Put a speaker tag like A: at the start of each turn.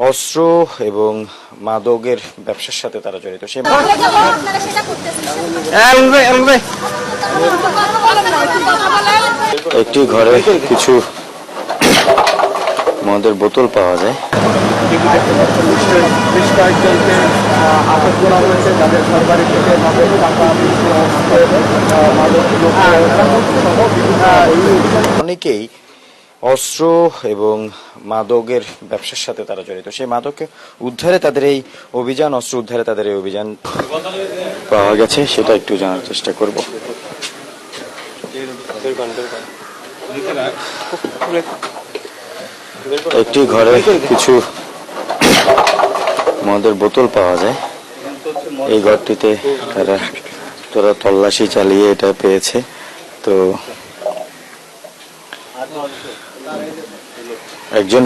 A: অস্ত্র এবং মাদকের ব্যবসার সাথে তারা জড়িত। সেই একটি ঘরে কিছু মদের বোতল পাওয়া যায়।
B: বেশ কয়েকজনকে আটক করা হয়েছে, যাদের ঘর বাড়ি থেকে নগদ টাকা
A: অনেকেই অস্ত্র এবং মাদকের ব্যবসার সাথে তারা জড়িত। সেই মাদককে উদ্ধারে তাদের এই অভিযান, অস্ত্র উদ্ধারে তাদের এই অভিযান পাওয়া গেছে, সেটা একটু জানার চেষ্টা করব। একটি ঘরে কিছু মদের বোতল পাওয়া যায়। এই ঘরটিতে তারা তল্লাশি চালিয়ে এটা পেয়েছে। তো একজন